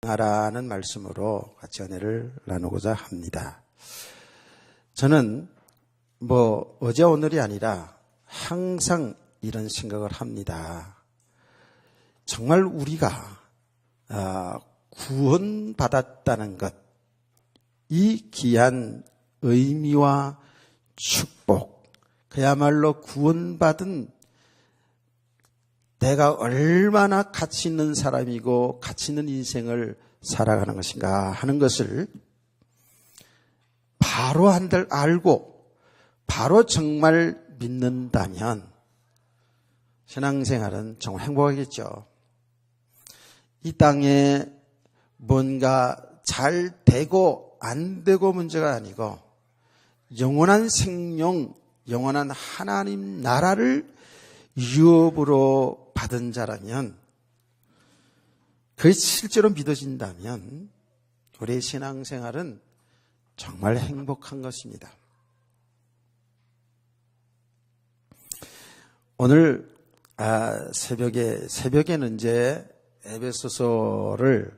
하라는 말씀으로 같이 은혜를 나누고자 합니다. 저는 어제 오늘이 아니라 항상 이런 생각을 합니다. 정말 우리가 구원받았다는 것, 이 귀한 의미와 축복, 그야말로 구원받은 내가 얼마나 가치 있는 사람이고 가치 있는 인생을 살아가는 것인가 하는 것을 바로 알고 바로 정말 믿는다면 신앙생활은 정말 행복하겠죠. 이 땅에 뭔가 잘 되고 안 되고 문제가 아니고 영원한 생명, 영원한 하나님 나라를 유업으로 받은 자라면, 그게 실제로 믿어진다면 우리의 신앙생활은 정말 행복한 것입니다. 오늘 새벽에는 이제 에베소서를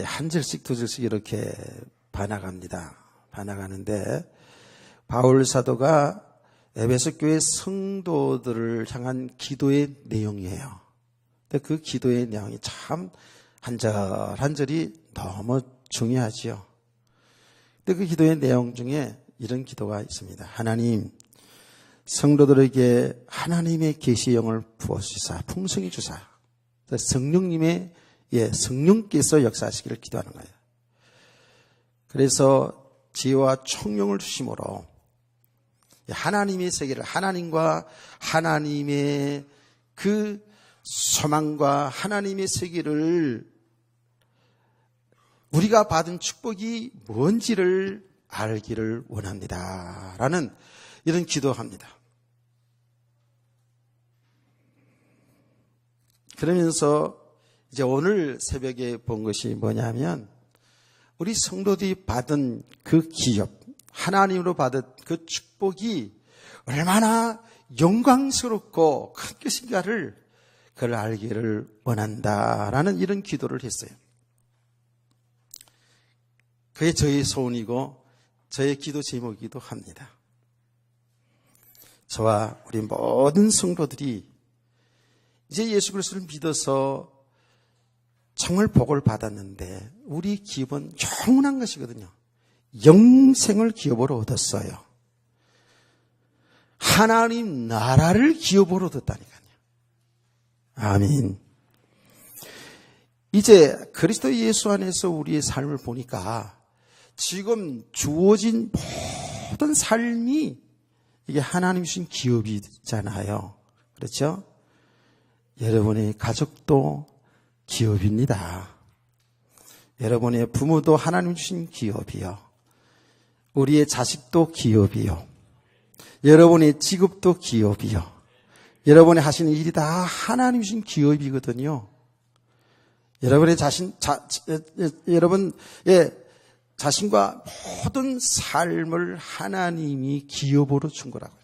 한 절씩 두 절씩 이렇게 반나가는데 바울 사도가 에베소 교회 성도들을 향한 기도의 내용이에요. 근데 그 기도의 내용이 참 한 절 한 절이 너무 중요하지요. 근데 그 기도의 내용 중에 이런 기도가 있습니다. 하나님, 성도들에게 하나님의 계시의 영을 부어주사, 풍성히 주사. 성령께서 역사하시기를 기도하는 거예요. 그래서 지혜와 총명을 주심으로 하나님의 세계를, 하나님과 하나님의 그 소망과 하나님의 세계를, 우리가 받은 축복이 뭔지를 알기를 원합니다. 라는 이런 기도합니다. 그러면서 이제 오늘 새벽에 본 것이 뭐냐면, 우리 성도들이 받은 그 기업, 하나님으로 받은 그 축복이 얼마나 영광스럽고 큰 것인가를 그걸 알기를 원한다라는 이런 기도를 했어요. 그게 저의 소원이고 저의 기도 제목이기도 합니다. 저와 우리 모든 성도들이 이제 예수 그리스도를 믿어서 정말 복을 받았는데 우리 기업은 영원한 것이거든요. 영생을 기업으로 얻었어요. 하나님 나라를 기업으로 얻었다니까요. 아멘. 이제 그리스도 예수 안에서 우리의 삶을 보니까 지금 주어진 모든 삶이 이게 하나님 주신 기업이잖아요. 그렇죠? 여러분의 가족도 기업입니다. 여러분의 부모도 하나님 주신 기업이요. 우리의 자식도 기업이요. 여러분의 직업도 기업이요. 여러분이 하시는 일이 다 하나님 주신 기업이거든요. 여러분의 여러분의 자신과 모든 삶을 하나님이 기업으로 준 거라고요.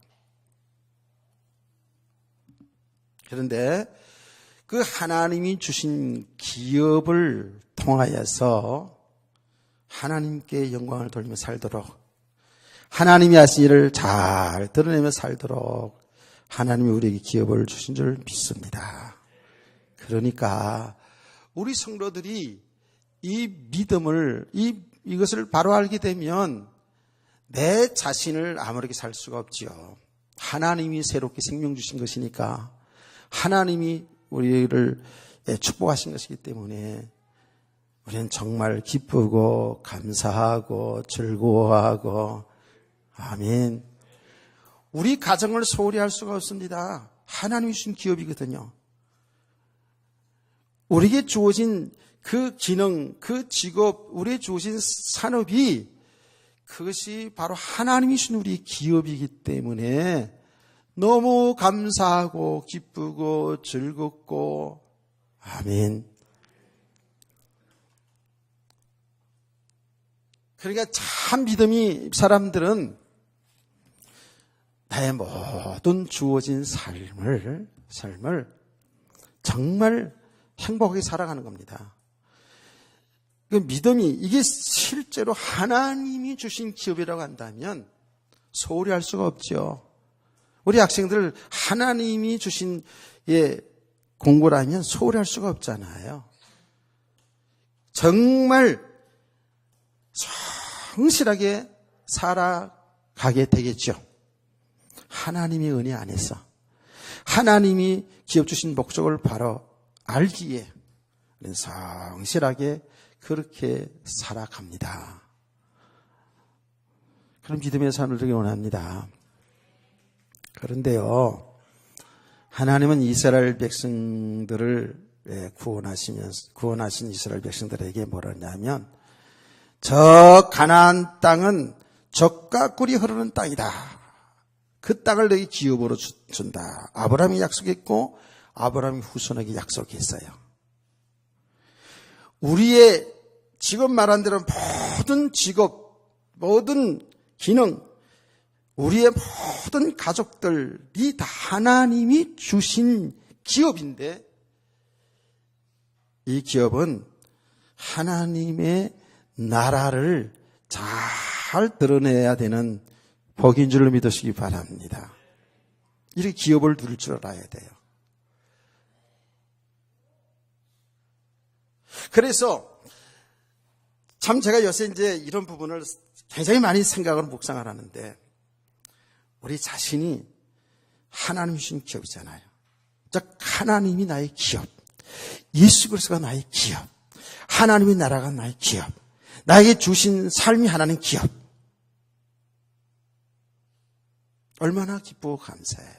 그런데 그 하나님이 주신 기업을 통하여서 하나님께 영광을 돌리며 살도록, 하나님이 하신 일을 잘 드러내며 살도록 하나님이 우리에게 기업을 주신 줄 믿습니다. 그러니까 우리 성도들이 이 믿음을, 이것을 바로 알게 되면 내 자신을 아무렇게 살 수가 없지요. 하나님이 새롭게 생명 주신 것이니까, 하나님이 우리를 축복하신 것이기 때문에 우리는 정말 기쁘고 감사하고 즐거워하고, 아멘. 우리 가정을 소홀히 할 수가 없습니다. 하나님이 주신 기업이거든요. 우리에게 주어진 그 기능, 그 직업, 우리에게 주어진 산업이, 그것이 바로 하나님이 주신 우리의 기업이기 때문에 너무 감사하고 기쁘고 즐겁고, 아멘. 그러니까 참 믿음이 사람들은 나의 모든 주어진 삶을 정말 행복하게 살아가는 겁니다. 그 믿음이 이게 실제로 하나님이 주신 기업이라고 한다면 소홀히 할 수가 없죠. 우리 학생들 하나님이 주신 공부라면 소홀히 할 수가 없잖아요. 정말 성실하게 살아가게 되겠죠. 하나님의 은혜 안에서 하나님이 기업 주신 목적을 바로 알기에 성실하게 그렇게 살아갑니다. 그런 믿음의 삶을 되기 원합니다. 그런데요, 하나님은 이스라엘 백성들을 구원하신 이스라엘 백성들에게 뭐라 하냐면, 저 가나안 땅은 젖과 꿀이 흐르는 땅이다. 그 땅을 너희 기업으로 준다. 아브라함이 약속했고 아브라함이 후손에게 약속했어요. 우리의 지금 말한 대로 모든 직업, 모든 기능, 우리의 모든 가족들이 다 하나님이 주신 기업인데, 이 기업은 하나님의 나라를 잘 드러내야 되는 복인 줄로 믿으시기 바랍니다. 이렇게 기업을 누릴 줄 알아야 돼요. 그래서 참 제가 요새 이제 이런 부분을 굉장히 많이 생각을 묵상을 하는데, 우리 자신이 하나님 주신 기업이잖아요. 즉 하나님이 나의 기업, 예수 그리스도가 나의 기업, 하나님의 나라가 나의 기업, 나에게 주신 삶이 하나님 기업. 얼마나 기쁘고 감사해요.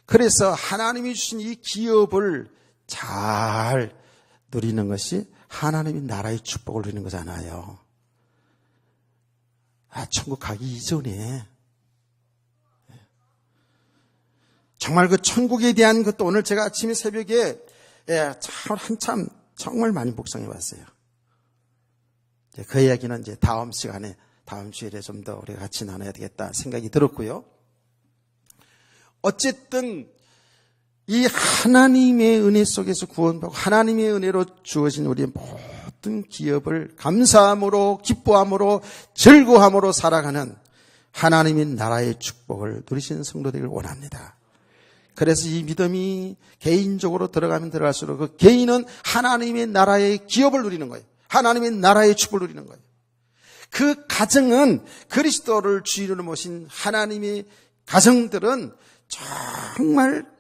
그래서 하나님이 주신 이 기업을 잘 누리는 것이 하나님의 나라의 축복을 누리는 거잖아요. 천국 가기 이전에 정말 그 천국에 대한 것도 오늘 제가 아침에 새벽에 한참 정말 많이 묵상해 봤어요. 그 이야기는 이제 다음 시간에, 다음 주일에 좀 더 우리가 같이 나눠야 되겠다 생각이 들었고요. 어쨌든 이 하나님의 은혜 속에서 구원받고 하나님의 은혜로 주어진 우리의 모든 기업을 감사함으로, 기뻐함으로, 즐거움으로 살아가는 하나님의 나라의 축복을 누리시는 성도 되기를 원합니다. 그래서 이 믿음이 개인적으로 들어가면 들어갈수록 그 개인은 하나님의 나라의 기업을 누리는 거예요. 하나님의 나라의 축복을 누리는 거예요. 그 가정은 그리스도를 주인으로 모신 하나님의 가정들은 정말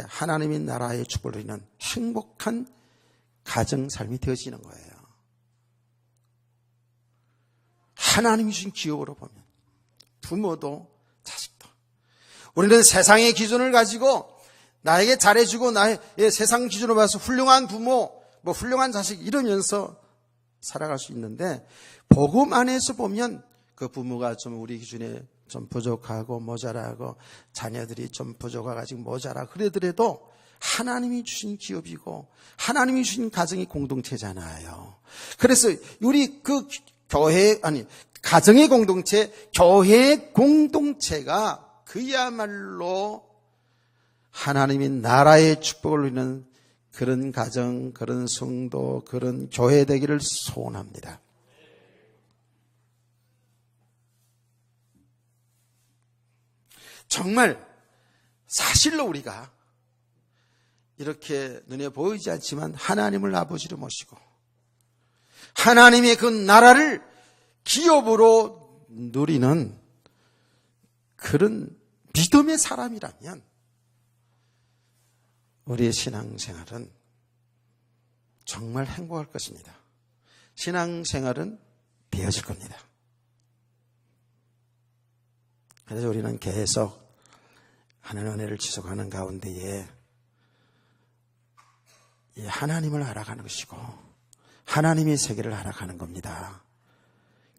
하나님의 나라의 축복을 누리는 행복한 가정 삶이 되어지는 거예요. 하나님이 주신 기업으로 보면 부모도 자식도, 우리는 세상의 기준을 가지고 나에게 잘해주고 나의 세상 기준으로 봐서 훌륭한 부모, 훌륭한 자식 이러면서 살아갈 수 있는데, 복음 안에서 보면 그 부모가 좀 우리 기준에 좀 부족하고 모자라고 자녀들이 좀 부족해가지고 모자라 그러더라도 하나님이 주신 기업이고 하나님이 주신 가정이 공동체잖아요. 그래서 우리 그 가정의 공동체, 교회의 공동체가 그야말로 하나님의 나라의 축복을 누리는 그런 가정, 그런 성도, 그런 교회 되기를 소원합니다. 정말 사실로 우리가 이렇게 눈에 보이지 않지만 하나님을 아버지로 모시고 하나님의 그 나라를 기업으로 누리는 그런 믿음의 사람이라면 우리의 신앙생활은 정말 행복할 것입니다. 신앙생활은 되어질 겁니다. 그래서 우리는 계속 하나님의 은혜를 지속하는 가운데에 이 하나님을 알아가는 것이고 하나님의 세계를 알아가는 겁니다.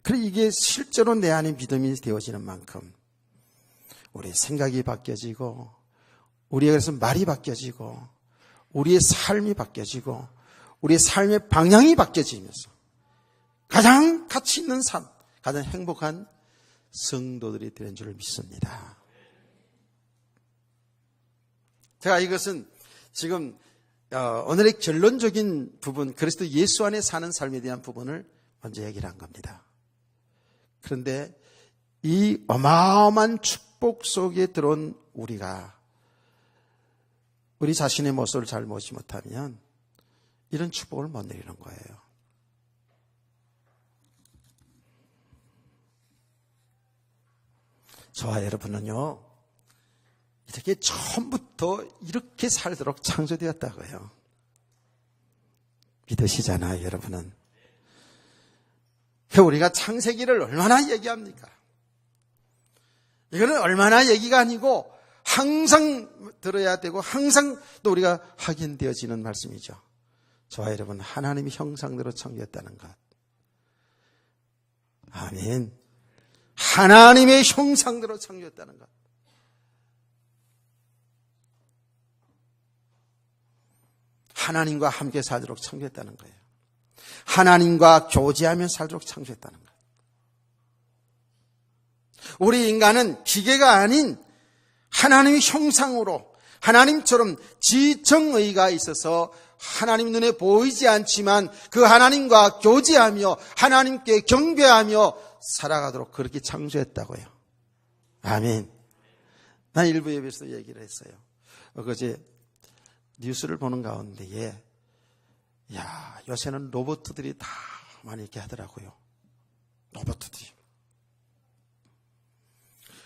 그리고 이게 실제로 내 안에 믿음이 되어지는 만큼 우리의 생각이 바뀌어지고 우리의 그래서 말이 바뀌어지고 우리의 삶이 바뀌어지고 우리의 삶의 방향이 바뀌어지면서 가장 가치 있는 삶, 가장 행복한 성도들이 되는 줄 믿습니다. 제가 이것은 지금 오늘의 결론적인 부분, 그리스도 예수 안에 사는 삶에 대한 부분을 먼저 얘기를 한 겁니다. 그런데 이 어마어마한 축복 속에 들어온 우리가 우리 자신의 모습을 잘 보지 못하면 이런 축복을 못 누리는 거예요. 저와 여러분은요, 이렇게 처음부터 이렇게 살도록 창조되었다고요. 믿으시잖아요, 여러분은. 우리가 창세기를 얼마나 얘기합니까? 이거는 얼마나 얘기가 아니고 항상 들어야 되고 항상 또 우리가 확인되어지는 말씀이죠. 저와 여러분, 하나님의 형상대로 창조했다는 것. 아멘. 하나님의 형상대로 창조했다는 것. 하나님과 함께 살도록 창조했다는 거예요. 하나님과 교제하며 살도록 창조했다는 거예요. 우리 인간은 기계가 아닌 하나님의 형상으로 하나님처럼 지정의가 있어서 하나님 눈에 보이지 않지만 그 하나님과 교제하며 하나님께 경배하며 살아가도록 그렇게 창조했다고요. 아멘. 난 일부 예배에서 얘기를 했어요. 어제 뉴스를 보는 가운데에 요새는 로봇들이 다 많이 이렇게 하더라고요. 로봇들이.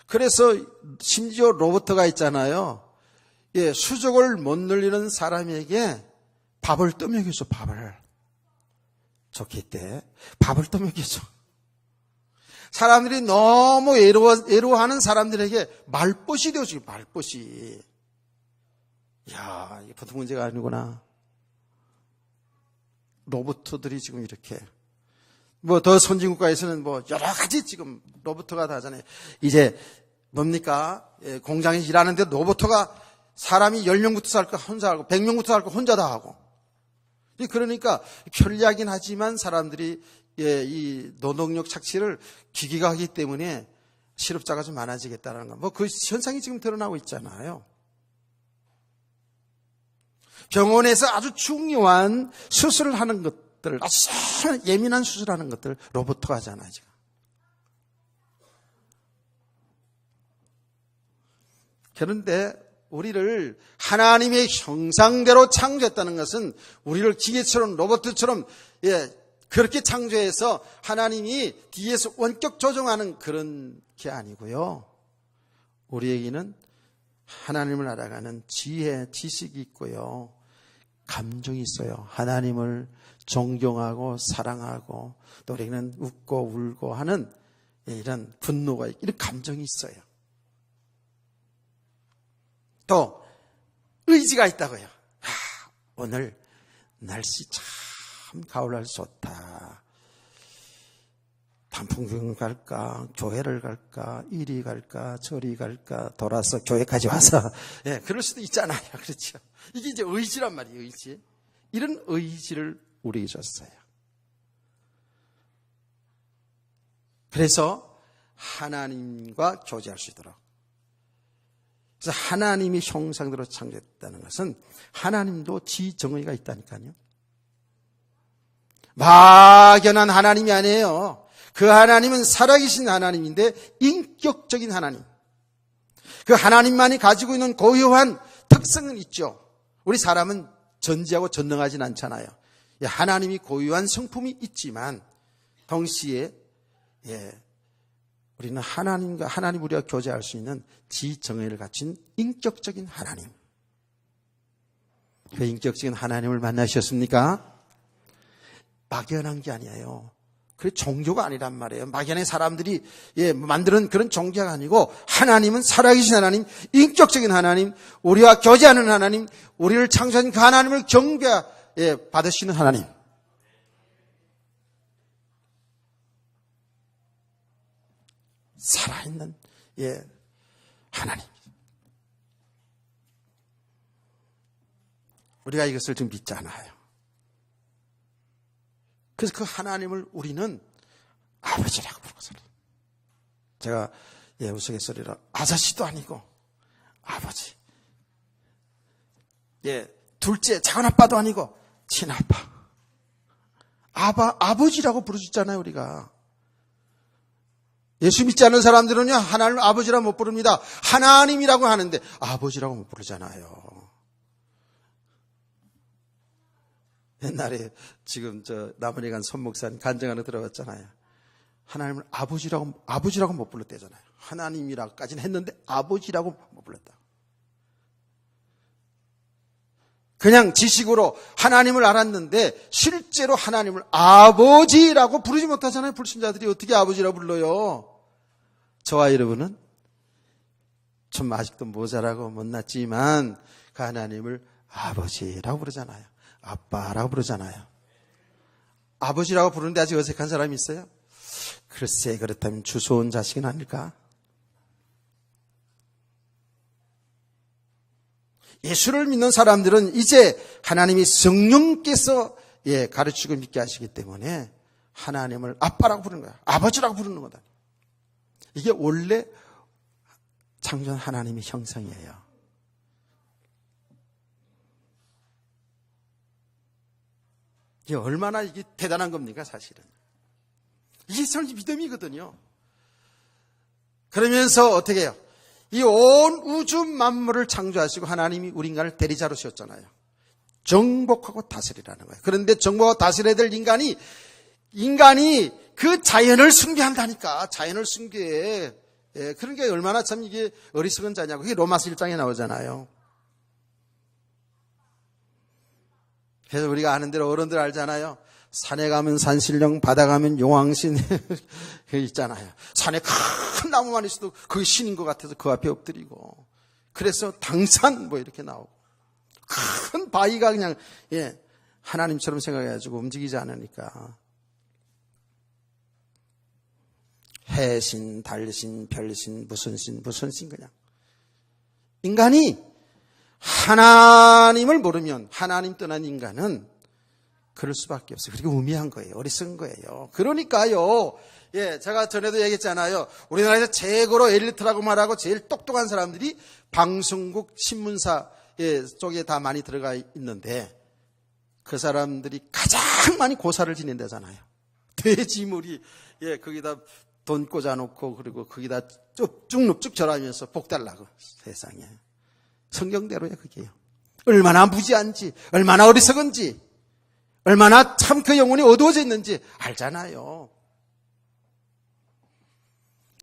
그래서 심지어 로봇가 있잖아요. 수족을 못 늘리는 사람에게 밥을 떠먹여줘, 밥을. 좋기 때 밥을 떠먹여줘. 사람들이 너무 애로워하는 사람들에게 말벗이 되어주기, 말벗이. 이게 보통 문제가 아니구나. 로봇들이 지금 이렇게. 더 선진국가에서는 여러 가지 지금 로봇가 다 하잖아요. 이제 뭡니까? 공장에서 일하는데 로봇가 사람이 10명부터 살까 혼자 하고 100명부터 살까 혼자 다 하고. 그러니까 편리하긴 하지만 사람들이 이 노동력 착취를 기계가 하기 때문에 실업자가 좀 많아지겠다는 거. 그 현상이 지금 드러나고 있잖아요. 병원에서 아주 중요한 수술을 하는 것들, 아주 예민한 수술하는 것들 로봇가 하잖아요, 지금. 그런데 우리를 하나님의 형상대로 창조했다는 것은 우리를 기계처럼 로봇처럼 그렇게 창조해서 하나님이 뒤에서 원격 조정하는 그런 게 아니고요. 우리에게는 하나님을 알아가는 지혜, 지식이 있고요. 감정이 있어요. 하나님을 존경하고 사랑하고 또 우리는 웃고 울고 하는 이런 분노가 이런 감정이 있어요. 또 의지가 있다고요. 오늘 날씨 참 가을날 좋다. 단풍 구경 갈까, 교회를 갈까, 이리 갈까, 저리 갈까, 돌아서 교회까지 와서, 그럴 수도 있잖아요. 그렇죠. 이게 이제 의지란 말이에요, 의지. 이런 의지를 우리에게 줬어요. 그래서 하나님과 교제할 수 있도록. 그래서 하나님이 형상대로 창조했다는 것은 하나님도 지정의가 있다니까요. 막연한 하나님이 아니에요. 그 하나님은 살아계신 하나님인데 인격적인 하나님. 그 하나님만이 가지고 있는 고유한 특성은 있죠. 우리 사람은 전지하고 전능하진 않잖아요. 하나님이 고유한 성품이 있지만 동시에 우리는 하나님 우리가 교제할 수 있는 지정의를 갖춘 인격적인 하나님. 그 인격적인 하나님을 만나셨습니까? 막연한 게 아니에요. 그 종교가 아니란 말이에요. 막연히 사람들이 만드는 그런 종교가 아니고 하나님은 살아계신 하나님, 인격적인 하나님, 우리와 교제하는 하나님, 우리를 창조한 그 하나님을 경배 받으시는 하나님. 살아있는 하나님. 우리가 이것을 좀 믿지 않아요. 그래서 그 하나님을 우리는 아버지라고 부르고 살아요. 제가 우스갯소리로 아저씨도 아니고 아버지. 둘째, 작은 아빠도 아니고 친아빠. 아버지라고 부르셨잖아요, 우리가. 예수 믿지 않는 사람들은요, 하나님 아버지라고 못 부릅니다. 하나님이라고 하는데 아버지라고 못 부르잖아요. 옛날에 지금 남원에 간 손목사님 간증하러 들어갔잖아요. 하나님을 아버지라고 못 불렀대잖아요. 하나님이라고까지는 했는데 아버지라고 못 불렀다. 그냥 지식으로 하나님을 알았는데 실제로 하나님을 아버지라고 부르지 못하잖아요. 불신자들이 어떻게 아버지라고 불러요? 저와 여러분은 좀 아직도 모자라고 못났지만 그 하나님을 아버지라고 부르잖아요. 아빠라고 부르잖아요. 아버지라고 부르는데 아직 어색한 사람이 있어요? 글쎄, 그렇다면 주소온 자식은 아닐까? 예수를 믿는 사람들은 이제 하나님이 성령께서 가르치고 믿게 하시기 때문에 하나님을 아빠라고 부르는 거야. 아버지라고 부르는 거다. 이게 원래 창조한 하나님의 형상이에요. 이게 얼마나 이게 대단한 겁니까, 사실은. 이게 참 믿음이거든요. 그러면서 어떻게 해요? 이 온 우주 만물을 창조하시고 하나님이 우리 인간을 대리자로 세웠잖아요. 정복하고 다스리라는 거예요. 그런데 정복하고 다스려야 될 인간이 그 자연을 숭배한다니까. 자연을 숭배해. 그러니까 얼마나 참 이게 어리석은 자냐고. 그게 로마서 1장에 나오잖아요. 그래서 우리가 아는 대로 어른들 알잖아요. 산에 가면 산신령, 바다 가면 용왕신 그 있잖아요. 산에 큰 나무만 있어도 그게 신인 것 같아서 그 앞에 엎드리고. 그래서 당산 뭐 이렇게 나오고. 큰 바위가 그냥 하나님처럼 생각해가지고 움직이지 않으니까. 해신, 달신, 별신, 무슨 신 그냥. 인간이 하나님을 모르면 하나님 떠난 인간은 그럴 수밖에 없어요. 그리고 우매한 거예요. 어리석은 거예요. 그러니까요. 제가 전에도 얘기했잖아요. 우리나라에서 최고로 엘리트라고 말하고 제일 똑똑한 사람들이 방송국 신문사 쪽에 다 많이 들어가 있는데 그 사람들이 가장 많이 고사를 지낸다잖아요. 돼지물이 거기다 돈 꽂아놓고 그리고 거기다 쭉쭉쭉 절하면서 복 달라고 세상에. 성경대로야 그게요. 얼마나 무지한지, 얼마나 어리석은지, 얼마나 참 그 영혼이 어두워져 있는지 알잖아요.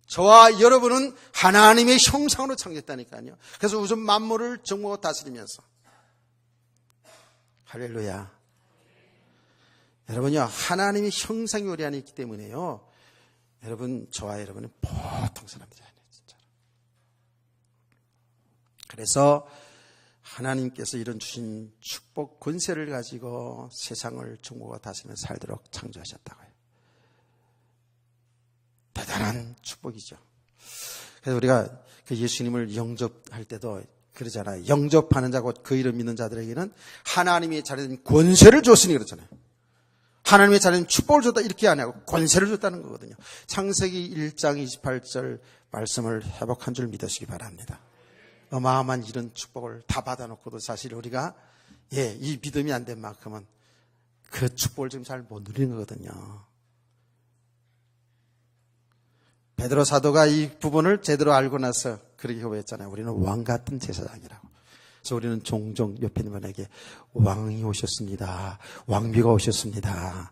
저와 여러분은 하나님의 형상으로 창조했다니까요. 그래서 우선 만물을 정복하고 다스리면서 할렐루야. 여러분요, 하나님의 형상이 우리 안에 있기 때문에요. 여러분, 저와 여러분은 보통 사람들이 아니에요, 진짜. 그래서 하나님께서 이런 주신 축복 권세를 가지고 세상을 정복하고 다스리며 살도록 창조하셨다고요. 대단한 축복이죠. 그래서 우리가 그 예수님을 영접할 때도 그러잖아요. 영접하는 자고 그 이름 믿는 자들에게는 하나님의 자리는 권세를 줬으니 그렇잖아요. 하나님의 자리는 축복을 줬다 이렇게 안 하고 권세를 줬다는 거거든요. 창세기 1장 28절 말씀을 회복한 줄 믿으시기 바랍니다. 어마어마한 이런 축복을 다 받아놓고도 사실 우리가 이 믿음이 안 된 만큼은 그 축복을 지금 잘 못 누리는 거거든요. 베드로 사도가 이 부분을 제대로 알고 나서 그렇게 고백했잖아요. 우리는 왕 같은 제사장이라고. 그래서 우리는 종종 옆에 있는 분에게 왕이 오셨습니다. 왕비가 오셨습니다.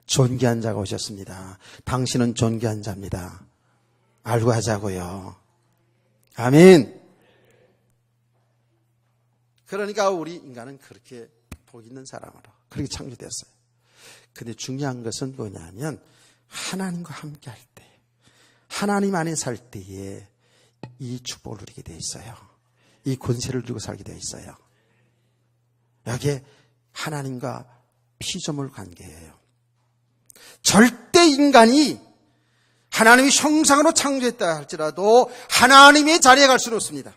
존귀한 자가 오셨습니다. 당신은 존귀한 자입니다. 알고 하자고요. 아멘. 그러니까 우리 인간은 그렇게 복 있는 사람으로 그렇게 창조됐어요. 근데 중요한 것은 뭐냐면 하나님과 함께 할 때, 하나님 안에 살 때에 이 축복을 누리게 돼 있어요. 이 권세를 누리고 살게 돼 있어요. 여기에 하나님과 피조물 관계예요. 절대 인간이 하나님의 형상으로 창조했다 할지라도 하나님의 자리에 갈 수는 없습니다.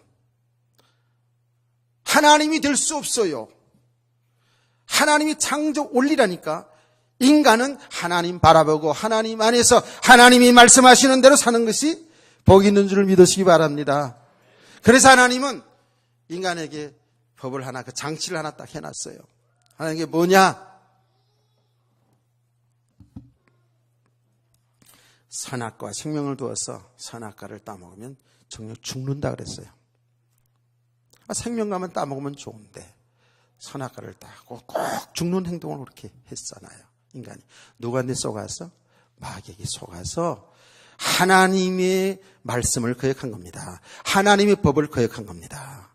하나님이 될 수 없어요. 하나님이 창조 원리라니까. 인간은 하나님 바라보고 하나님 안에서 하나님이 말씀하시는 대로 사는 것이 복 있는 줄 믿으시기 바랍니다. 그래서 하나님은 인간에게 법을 하나, 그 장치를 하나 딱 해놨어요. 하나님 게 뭐냐? 선악과 생명을 두어서 선악과를 따먹으면 정녕 죽는다 그랬어요. 생명과만 따먹으면 좋은데 선악과를 따고 꼭 죽는 행동을 그렇게 했잖아요. 인간이. 누구한테 속아서? 마귀에게 속아서 하나님의 말씀을 거역한 겁니다. 하나님의 법을 거역한 겁니다.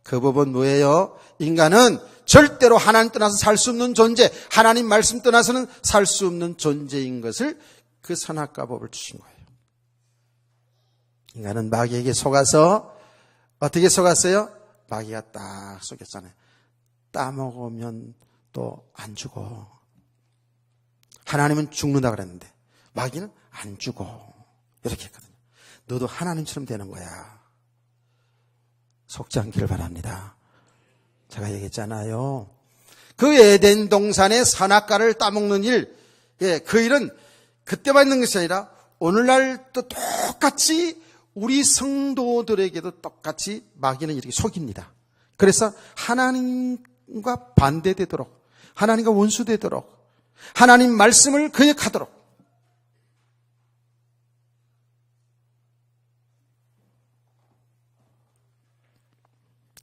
그 법은 뭐예요? 인간은 절대로 하나님 떠나서 살 수 없는 존재, 하나님 말씀 떠나서는 살 수 없는 존재인 것을 그 선악과 법을 주신 거예요. 인간은 마귀에게 속아서 어떻게 속았어요? 마귀가 딱 속였잖아요. 따먹으면 또 안 죽어. 하나님은 죽는다 그랬는데 마귀는 안 죽어. 이렇게 했거든요. 너도 하나님처럼 되는 거야. 속지 않기를 바랍니다. 제가 얘기했잖아요. 그 에덴 동산의 선악과를 따먹는 일, 그 일은 그때만 있는 것이 아니라 오늘날도 똑같이 우리 성도들에게도 똑같이 마귀는 이렇게 속입니다. 그래서 하나님과 반대되도록, 하나님과 원수되도록, 하나님 말씀을 거역하도록,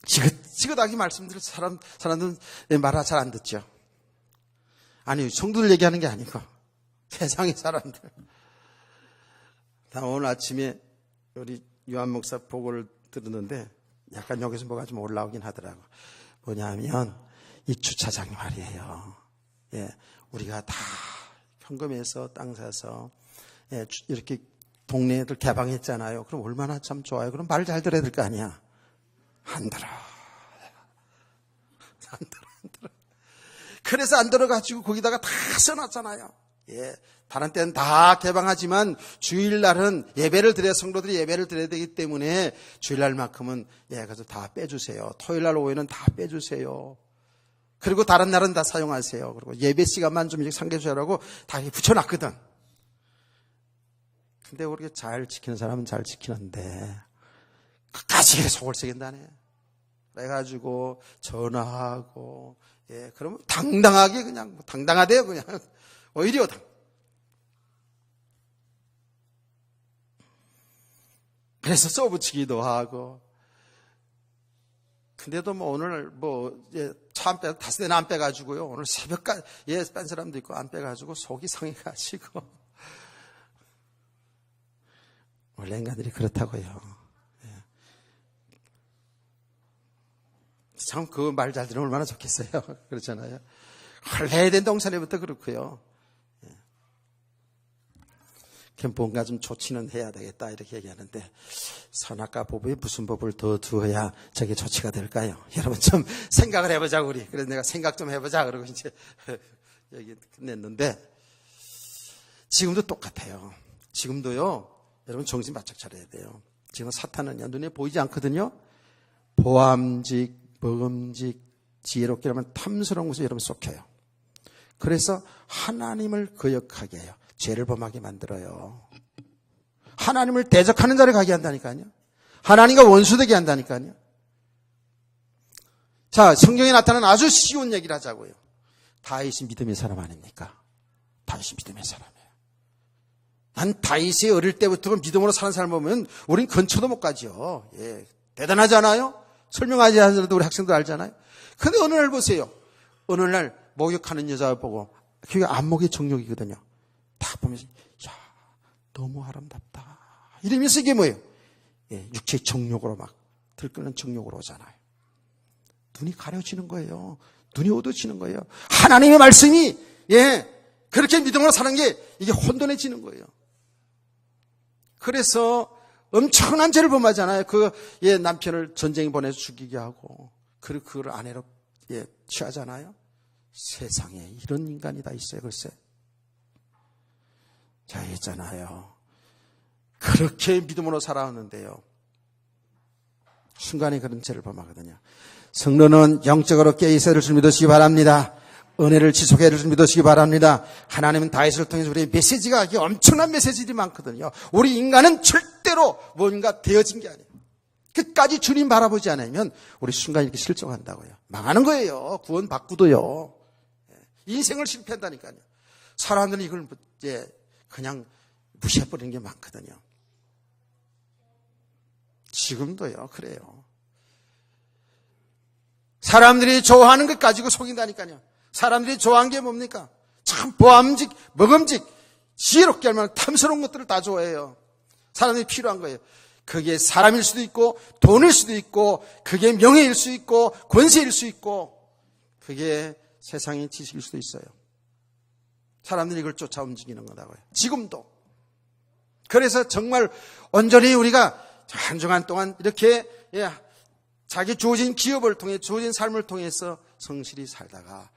지긋지긋하게 말씀드릴 사람들은 말을 잘 안 듣죠. 아니, 성도들 얘기하는 게 아니고 세상의 사람들. 나 오늘 아침에 우리 요한 목사 보고를 들었는데 약간 여기서 뭐가 좀 올라오긴 하더라고. 뭐냐면 이 주차장이 말이에요. 우리가 다 현금에서 땅 사서 이렇게 동네들 개방했잖아요. 그럼 얼마나 참 좋아요. 그럼 말 잘 들어야 될 거 아니야. 안 들어. 그래서 안 들어가지고 거기다가 다 써놨잖아요. 다른 때는 다 개방하지만 주일날은 예배를 드려야, 성도들이 예배를 드려야 되기 때문에 주일날만큼은 그래서 다 빼주세요. 토요일날 오후에는 다 빼주세요. 그리고 다른 날은 다 사용하세요. 그리고 예배 시간만 좀 이렇게 상계주의라고 다 붙여놨거든. 근데 우리가 잘 지키는 사람은 잘 지키는데 끝까지 속을 새긴다네. 그래가지고 전화하고 그러면 당당하게 그냥 당당하대요. 그냥 오히려 그래서 써붙이기도 하고. 근데도 뭐 오늘 차 안 빼, 다섯 대는 안 빼가지고요. 오늘 새벽까지 뺀 사람도 있고 안 빼가지고 속이 상해가지고. 원래 인간들이 그렇다고요. 참 그 말 잘 들으면 얼마나 좋겠어요. 그렇잖아요. 원래 에덴 동산에부터 그렇고요. 뭔가 좀 조치는 해야 되겠다 이렇게 얘기하는데 선악과 법에 무슨 법을 더 두어야 저게 조치가 될까요? 여러분 좀 생각을 해보자 우리. 그래서 내가 생각 좀 해보자 그러고 이제 여기 끝냈는데 지금도 똑같아요. 지금도요. 여러분 정신 바짝 차려야 돼요. 지금 사탄은요 눈에 보이지 않거든요. 보암직, 먹음직, 지혜롭게 하면 탐스러운 것에 여러분 속혀요. 그래서 하나님을 거역하게 해요. 죄를 범하게 만들어요. 하나님을 대적하는 자를 가게 한다니까요. 하나님과 원수되게 한다니까요. 자, 성경에 나타난 아주 쉬운 얘기를 하자고요. 다윗이 믿음의 사람 아닙니까? 다윗이 믿음의 사람이에요. 난 다윗이 어릴 때부터 믿음으로 사는 사람 보면 우린 근처도 못 가죠. 대단하잖아요. 설명하지 않아도 우리 학생도 알잖아요. 근데 어느 날 보세요. 어느 날 목욕하는 여자를 보고 그게 안목의 정욕이거든요. 다 보면서 야 너무 아름답다 이러면서 이게 뭐예요? 육체의 정욕으로 막 들끓는 정욕으로 오잖아요. 눈이 가려지는 거예요. 눈이 어두워지는 거예요. 하나님의 말씀이 그렇게 믿음으로 사는 게 이게 혼돈해지는 거예요. 그래서 엄청난 죄를 범하잖아요. 그 남편을 전쟁에 보내서 죽이게 하고 그리고 그걸 아내로 취하잖아요. 세상에 이런 인간이 다 있어요. 글쎄. 자, 있잖아요. 그렇게 믿음으로 살아왔는데요. 순간에 그런 죄를 범하거든요. 성도는 영적으로 깨어있어야 될 줄 믿으시기 바랍니다. 은혜를 지속해야 될 줄 믿으시기 바랍니다. 하나님은 다윗을 통해서 우리의 메시지가 엄청난 메시지들이 많거든요. 우리 인간은 절대로 뭔가 되어진 게 아니에요. 끝까지 주님 바라보지 않으면 우리 순간 이렇게 실종한다고요. 망하는 거예요. 구원 받고도요. 인생을 실패한다니까요. 사람들은 이걸 이제 그냥 무시해버리는 게 많거든요. 지금도요, 그래요. 사람들이 좋아하는 것 가지고 속인다니까요. 사람들이 좋아하는 게 뭡니까? 참 보암직, 먹음직, 지혜롭게 할 만한 탐스러운 것들을 다 좋아해요. 사람들이 필요한 거예요. 그게 사람일 수도 있고, 돈일 수도 있고, 그게 명예일 수 있고, 권세일 수 있고, 그게 세상의 지식일 수도 있어요. 사람들이 이걸 쫓아 움직이는 거다고요. 지금도. 그래서 정말 온전히 우리가 한 주간 동안 이렇게 자기 주어진 기업을 통해 주어진 삶을 통해서 성실히 살다가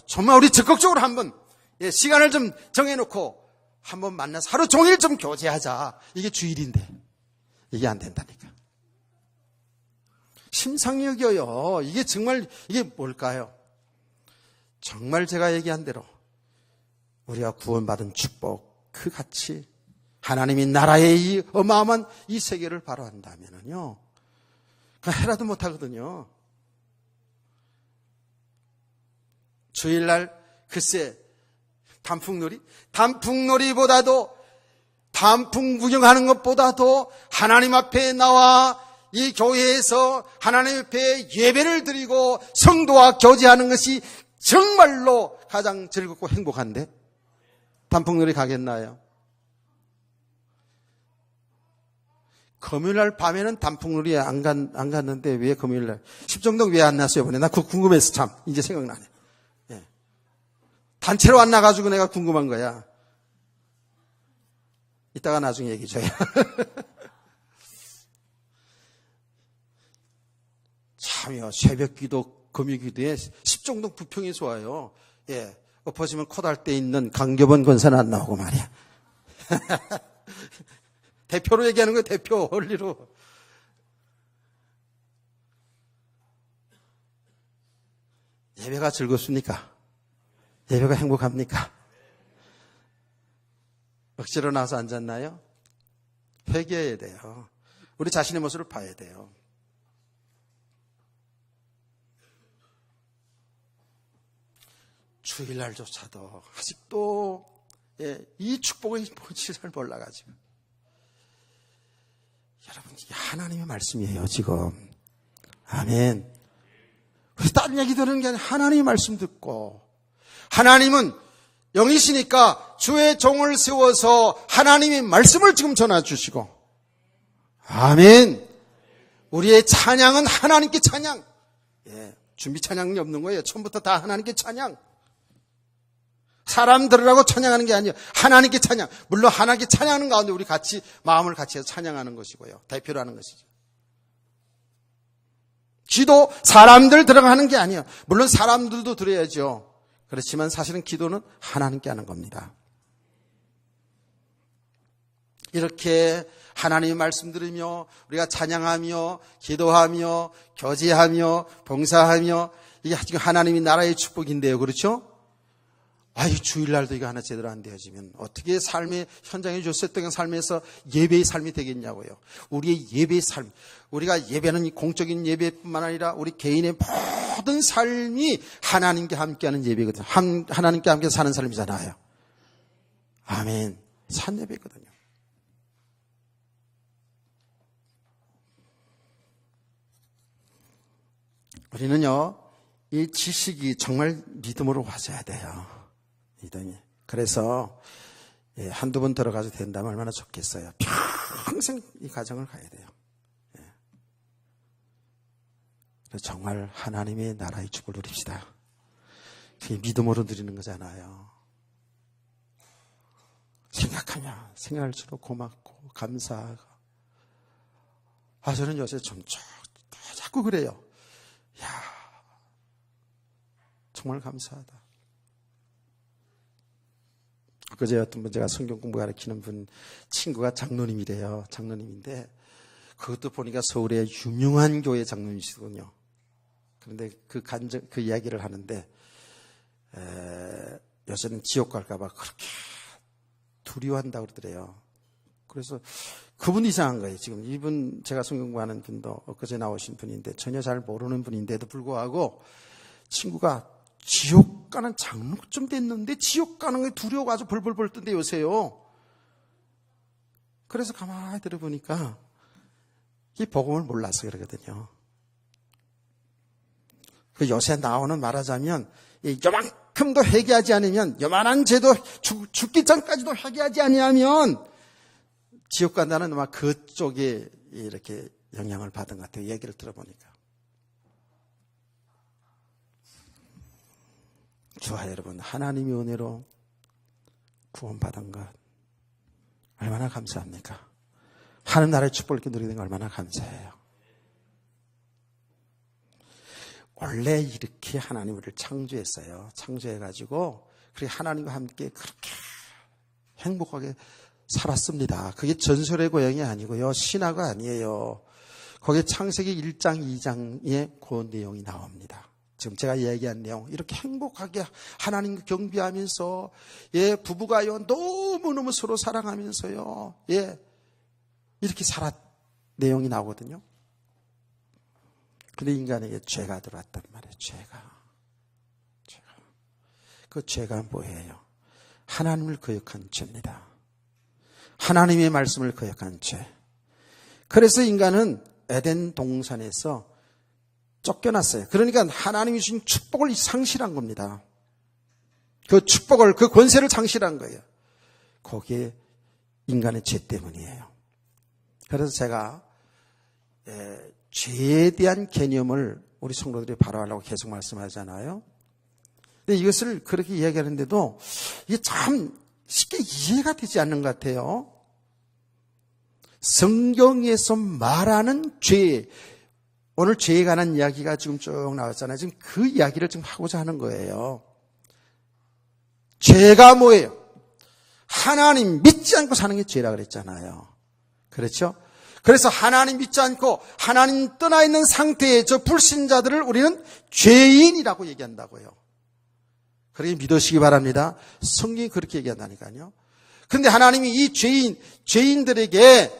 정말 우리 적극적으로 한번 시간을 좀 정해놓고 한번 만나서 하루 종일 좀 교제하자. 이게 주일인데 이게 안 된다니까. 심상히 여겨요. 이게 정말 이게 뭘까요? 정말 제가 얘기한 대로 우리가 구원받은 축복 그 가치 하나님이 나라의 이 어마어마한 이 세계를 바로 한다면은요 해라도 못하거든요. 주일날 글쎄 단풍놀이보다도 단풍 구경하는 것보다도 하나님 앞에 나와 이 교회에서 하나님 앞에 예배를 드리고 성도와 교제하는 것이 정말로 가장 즐겁고 행복한데 단풍놀이 가겠나요? 금요일날 밤에는 단풍놀이에 안 갔는데 왜 금요일날? 십정동 왜 안 났어요? 이번에 나 그거 궁금해서 참 이제 생각나네. 예. 단체로 안 나가지고 내가 궁금한 거야. 이따가 나중에 얘기 줘요. 참요 새벽기도 금요기도에 십정동 부평에서 와요. 예. 엎어지면 코달 때 있는 강교본 권사는 안 나오고 말이야. 대표로 얘기하는 거예요. 대표 원리로. 예배가 즐겁습니까? 예배가 행복합니까? 억지로 나와서 앉았나요? 회개해야 돼요. 우리 자신의 모습을 봐야 돼요. 주일날조차도 아직도 이 축복의 본질을 잘 몰라가지고 여러분 이게 하나님의 말씀이에요 지금. 아멘. 우리 다른 얘기 들으는 게 아니라 하나님의 말씀 듣고 하나님은 영이시니까 주의 종을 세워서 하나님의 말씀을 지금 전해주시고 아멘. 우리의 찬양은 하나님께 찬양. 준비 찬양이 없는 거예요. 처음부터 다 하나님께 찬양. 사람 들으라고 찬양하는 게 아니에요. 하나님께 찬양. 물론 하나님께 찬양하는 가운데 우리 같이 마음을 같이 해서 찬양하는 것이고요. 대표로 하는 것이죠. 기도 사람들 들어가는 게 아니에요. 물론 사람들도 들어야죠. 그렇지만 사실은 기도는 하나님께 하는 겁니다. 이렇게 하나님의 말씀 들으며 우리가 찬양하며 기도하며 교제하며 봉사하며 이게 지금 하나님의 나라의 축복인데요. 그렇죠? 아이 주일날도 이거 하나 제대로 안 되어지면 어떻게 삶의 현장에 줬었던 삶에서 예배의 삶이 되겠냐고요. 우리의 예배의 삶, 우리가 예배는 공적인 예배뿐만 아니라 우리 개인의 모든 삶이 하나님께 함께하는 예배거든요. 하나님께 함께 사는 삶이잖아요. 아멘. 산 예배거든요. 우리는요 이 지식이 정말 믿음으로 와줘야 돼요. 믿음이. 그래서 한두 번 들어가도 된다면 얼마나 좋겠어요. 평생 이 과정을 가야 돼요. 그래서 정말 하나님의 나라의 축복을 누립시다. 그게 믿음으로 누리는 거잖아요. 생각하면 생각할수록 고맙고 감사하고. 저는 요새 좀 자꾸 그래요. 야, 정말 감사하다. 그제 어떤 분 제가 성경 공부 가르치는 분 친구가 장로님이래요. 장로님인데 그것도 보니까 서울의 유명한 교회 장로님이시거든요. 그런데 그 이야기를 하는데 요새는 지옥 갈까 봐 그렇게 두려워한다고 그러더래요. 그래서 그분이 이상한 거예요. 지금 이분 제가 성경 공부하는 분도 엊그제 나오신 분인데 전혀 잘 모르는 분인데도 불구하고 친구가 지옥 가는 장로쯤 됐는데 지옥 가는 게 두려워가지고 벌벌벌 뜬대 요새요. 그래서 가만히 들어보니까 이 복음을 몰라서 그러거든요. 그 요새 나오는 말하자면 요만큼도 회개하지 않으면 요만한 죄도 죽기 전까지도 회개하지 아니하면 지옥 간다는 아마 그쪽에 이렇게 영향을 받은 것 같아요. 얘기를 들어보니까. 좋아요, 여러분. 하나님의 은혜로 구원받은 것 얼마나 감사합니까? 하나님 나라의 축복을 누리게 된 거 얼마나 감사해요. 원래 이렇게 하나님 우리를 창조했어요. 창조해가지고 그렇게 하나님과 함께 그렇게 행복하게 살았습니다. 그게 전설의 고향이 아니고요. 신화가 아니에요. 거기에 창세기 1장, 2장에 그 내용이 나옵니다. 지금 제가 이야기한 내용, 이렇게 행복하게 하나님 경배하면서, 부부가요, 너무너무 서로 사랑하면서요, 이렇게 내용이 나오거든요. 근데 인간에게 죄가 들어왔단 말이에요, 죄가. 그 죄가 뭐예요? 하나님을 거역한 죄입니다. 하나님의 말씀을 거역한 죄. 그래서 인간은 에덴 동산에서 쫓겨났어요. 그러니까 하나님이 주신 축복을 상실한 겁니다. 그 축복을, 그 권세를 상실한 거예요. 그게 인간의 죄 때문이에요. 그래서 제가 죄에 대한 개념을 우리 성도들이 바로하려고 계속 말씀하잖아요. 근데 이것을 그렇게 이야기하는데도 이게 참 쉽게 이해가 되지 않는 것 같아요. 성경에서 말하는 죄, 오늘 죄에 관한 이야기가 지금 쭉 나왔잖아요. 지금 그 이야기를 지금 하고자 하는 거예요. 죄가 뭐예요? 하나님 믿지 않고 사는 게 죄라 그랬잖아요. 그렇죠? 그래서 하나님 믿지 않고 하나님 떠나 있는 상태의 저 불신자들을 우리는 죄인이라고 얘기한다고요. 그렇게 믿으시기 바랍니다. 성경이 그렇게 얘기한다니까요. 근데 하나님이 이 죄인들에게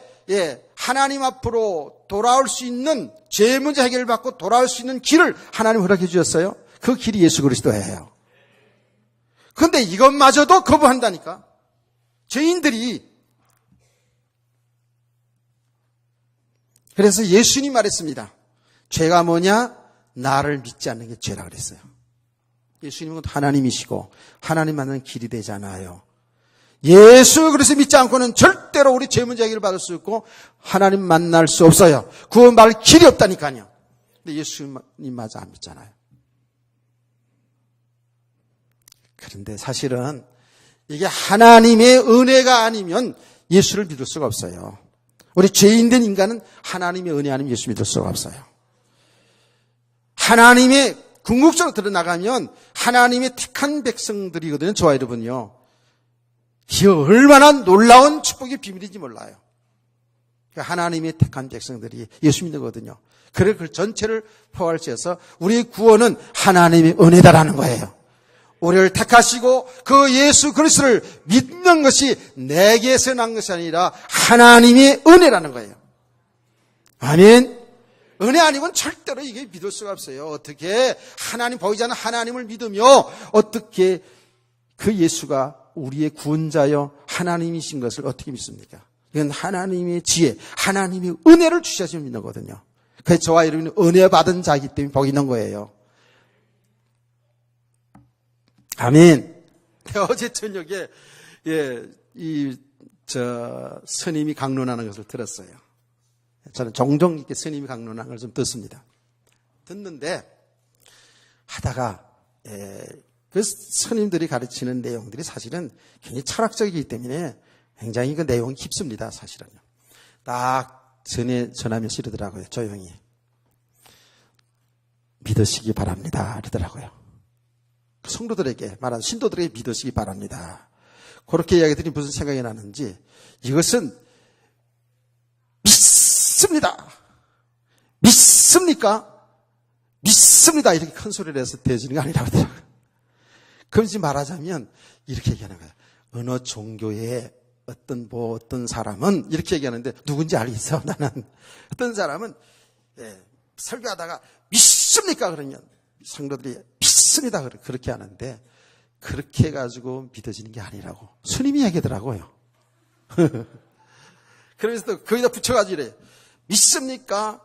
하나님 앞으로 돌아올 수 있는 죄 문제 해결을 받고 돌아올 수 있는 길을 하나님 허락해 주셨어요. 그 길이 예수 그리스도예요. 그런데 이것마저도 거부한다니까. 죄인들이. 그래서 예수님이 말했습니다. 죄가 뭐냐? 나를 믿지 않는 게 죄라 그랬어요. 예수님은 하나님이시고 하나님 만나는 길이 되잖아요. 예수 그리스도 믿지 않고는 절대로 우리 죄 문제 해결을 받을 수 없고 하나님 만날 수 없어요. 구원받을 길이 없다니까요. 근데 예수님마저 안 믿잖아요. 그런데 사실은 이게 하나님의 은혜가 아니면 예수를 믿을 수가 없어요. 우리 죄인된 인간은 하나님의 은혜 아니면 예수 믿을 수가 없어요. 하나님의 궁극적으로 드러나가면 하나님의 택한 백성들이거든요. 저와 여러분요. 이게 얼마나 놀라운 축복의 비밀인지 몰라요. 하나님의 택한 백성들이 예수 믿는 거거든요. 그래 그 전체를 포괄시해서 우리의 구원은 하나님의 은혜다라는 거예요. 우리를 택하시고 그 예수 그리스도를 믿는 것이 내게서 난 것이 아니라 하나님의 은혜라는 거예요. 아멘. 은혜 아니면 절대로 이게 믿을 수가 없어요. 어떻게 하나님 보이지 않는 하나님을 믿으며 어떻게 그 예수가 우리의 구원자여 하나님이신 것을 어떻게 믿습니까? 이건 하나님의 지혜, 하나님의 은혜를 주셔서 믿는 거거든요. 그래서 저와 여러분은 은혜 받은 자이기 때문에 복이 있는 거예요. 아멘. 어제 저녁에 스님이 강론하는 것을 들었어요. 저는 종종 이렇게 스님이 강론하는 걸 좀 듣습니다. 듣는데 하다가 그 스님들이 가르치는 내용들이 사실은 굉장히 철학적이기 때문에 굉장히 그 내용이 깊습니다. 사실은요. 딱 전하면서 이러더라고요. 조용히. 믿으시기 바랍니다. 이러더라고요. 성도들에게 말하는 신도들에게 믿으시기 바랍니다. 그렇게 이야기들이 무슨 생각이 나는지 이것은 믿습니다. 믿습니까? 믿습니다. 이렇게 큰 소리를 해서 대지는 게 아니라고 하더라고요. 그런지 말하자면 이렇게 얘기하는 거예요. 어느 종교의 어떤 사람은 이렇게 얘기하는데 누군지 알겠어 나는. 어떤 사람은 설교하다가 믿습니까? 그러면 성도들이 믿습니다. 그렇게 하는데 그렇게 해가지고 믿어지는 게 아니라고 스님이 얘기하더라고요. 그래서 또 거기다 붙여가지고 이래. 믿습니까?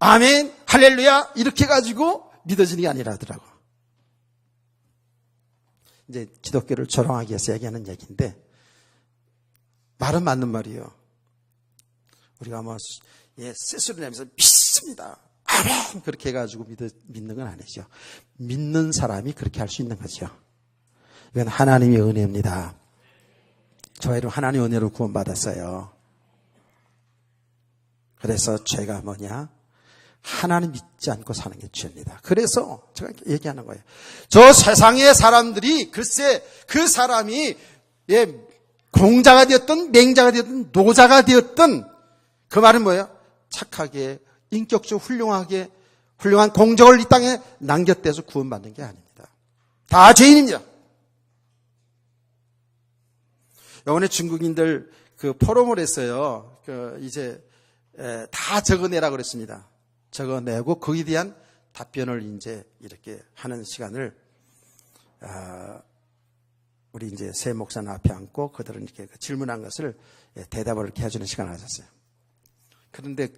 아멘, 할렐루야 이렇게 해가지고 믿어지는 게 아니라더라고. 이제 기독교를 조롱하기 위해서 얘기하는 얘기인데 말은 맞는 말이에요. 우리가 쎄소리 내면서 믿습니다. 아멘 그렇게 해가지고 믿는 건 아니죠. 믿는 사람이 그렇게 할 수 있는 거죠. 이건 하나님의 은혜입니다. 저와 여러분 하나님의 은혜로 구원받았어요. 그래서 죄가 뭐냐? 하나님 믿지 않고 사는 게 죄입니다. 그래서 제가 얘기하는 거예요. 저 세상의 사람들이 글쎄 그 사람이 공자가 되었든 맹자가 되었든 노자가 되었든 그 말은 뭐예요? 착하게 인격적으로 훌륭하게 훌륭한 공적을 이 땅에 남겼대서 구원받는 게 아닙니다. 다 죄인입니다. 이번에 중국인들 그 포럼을 했어요. 이제 다 적어내라고 그랬습니다. 적어내고 거기에 대한 답변을 이제 이렇게 하는 시간을 우리 이제 새 목사님 앞에 앉고 그들은 이렇게 질문한 것을 대답을 이렇게 해주는 시간을 가졌어요. 그런데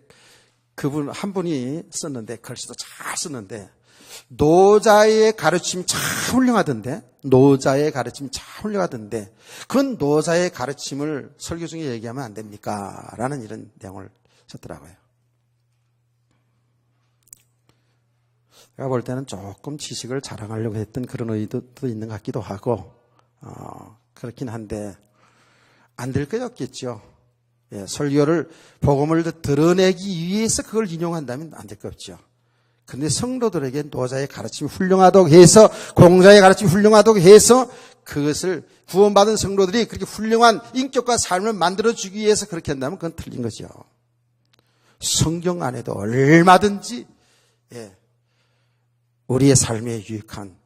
그분 한 분이 썼는데 글씨도 잘 썼는데 노자의 가르침이 참 훌륭하던데 노자의 가르침이 참 훌륭하던데 그건 노자의 가르침을 설교 중에 얘기하면 안 됩니까? 라는 이런 내용을 썼더라고요. 제가 볼 때는 조금 지식을 자랑하려고 했던 그런 의도도 있는 것 같기도 하고 그렇긴 한데 안 될 게 없겠죠. 설교를 복음을 드러내기 위해서 그걸 인용한다면 안 될 게 없죠. 그런데 성도들에게 노자의 가르침이 훌륭하다고 해서 공자의 가르침이 훌륭하다고 해서 그것을 구원받은 성도들이 그렇게 훌륭한 인격과 삶을 만들어주기 위해서 그렇게 한다면 그건 틀린 거죠. 성경 안에도 얼마든지 우리의 삶에 유익한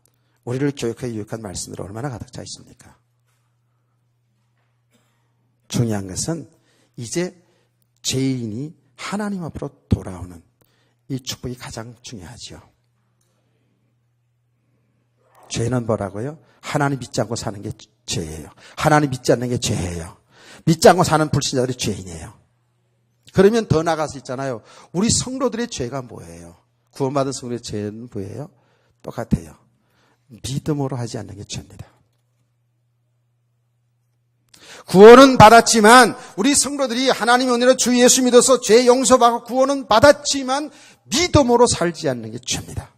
우리를 교육하기 유익한 말씀들이 얼마나 가득 차 있습니까? 중요한 것은 이제 죄인이 하나님 앞으로 돌아오는 이 축복이 가장 중요하죠. 죄는 뭐라고요? 하나님 믿지 않고 사는 게 죄예요. 하나님 믿지 않는 게 죄예요. 믿지 않고 사는 불신자들이 죄인이에요. 그러면 더 나가서 있잖아요. 우리 성도들의 죄가 뭐예요? 구원받은 성도의 죄는 뭐예요? 똑같아요. 믿음으로 하지 않는 게 죄입니다. 구원은 받았지만 우리 성도들이 하나님의 은혜로 주 예수 믿어서 죄 용서받고 구원은 받았지만 믿음으로 살지 않는 게 죄입니다.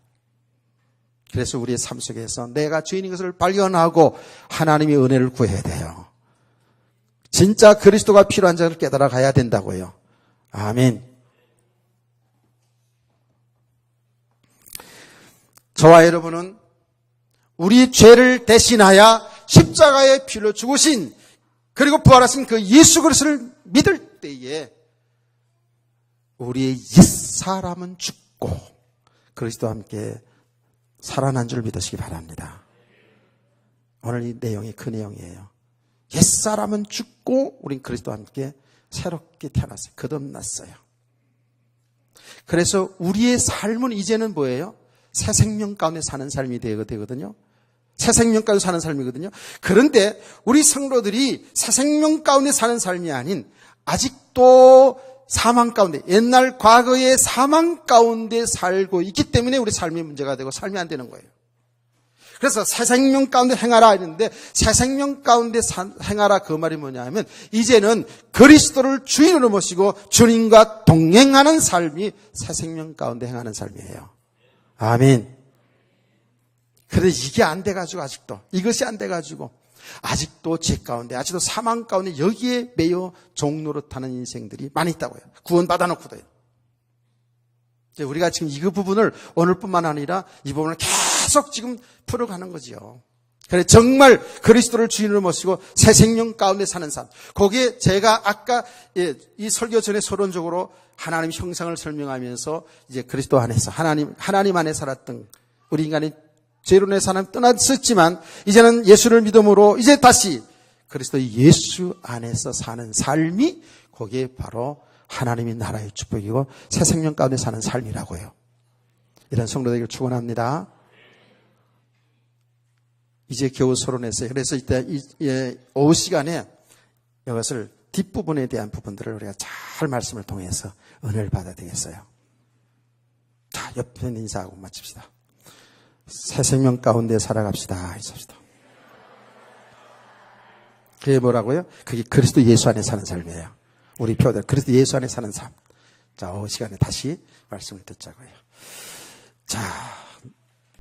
그래서 우리의 삶 속에서 내가 죄인인 것을 발견하고 하나님의 은혜를 구해야 돼요. 진짜 그리스도가 필요한 자를 깨달아 가야 된다고요. 아멘. 저와 여러분은 우리 죄를 대신하여 십자가의 피로 죽으신 그리고 부활하신 그 예수 그리스도를 믿을 때에 우리의 옛사람은 죽고 그리스도와 함께 살아난 줄 믿으시기 바랍니다. 오늘 이 내용이 그 내용이에요. 옛사람은 죽고 우린 그리스도와 함께 새롭게 태어났어요. 거듭났어요. 그래서 우리의 삶은 이제는 뭐예요? 새 생명 가운데 사는 삶이 되거든요. 새 생명 가운데 사는 삶이거든요. 그런데 우리 성도들이 새 생명 가운데 사는 삶이 아닌 아직도 사망 가운데, 옛날 과거의 사망 가운데 살고 있기 때문에 우리 삶이 문제가 되고 삶이 안 되는 거예요. 그래서 새 생명 가운데 행하라 했는데 새 생명 가운데 행하라 그 말이 뭐냐 하면 이제는 그리스도를 주인으로 모시고 주님과 동행하는 삶이 새 생명 가운데 행하는 삶이에요. 아멘. 그런데 이게 안 돼가지고 아직도 이것이 안 돼가지고 아직도 죄 가운데 아직도 사망 가운데 여기에 매여 종노릇하는 인생들이 많이 있다고요. 구원받아 놓고도요. 우리가 지금 이 부분을 오늘뿐만 아니라 이 부분을 계속 지금 풀어가는 거지요. 그래 정말 그리스도를 주인으로 모시고 새 생명 가운데 사는 삶. 거기에 제가 아까 이 설교 전에 서론적으로 하나님 형상을 설명하면서 이제 그리스도 안에서 하나님 안에 살았던 우리 인간이 죄로 내 사람 떠났었지만 이제는 예수를 믿음으로 이제 다시 그리스도 예수 안에서 사는 삶이 그게 바로 하나님의 나라의 축복이고 새 생명 가운데 사는 삶이라고요. 이런 성도들에게 축원합니다. 이제 겨우 서론했어요. 그래서 이때 오후 시간에 이것을 뒷부분에 대한 부분들을 우리가 잘 말씀을 통해서 은혜를 받아야 되겠어요. 자, 옆에 인사하고 마칩시다. 새 생명 가운데 살아갑시다. 했습니다. 그게 뭐라고요? 그게 그리스도 예수 안에 사는 삶이에요. 우리 표들 그리스도 예수 안에 사는 삶. 자, 오후 시간에 다시 말씀을 듣자고요. 자.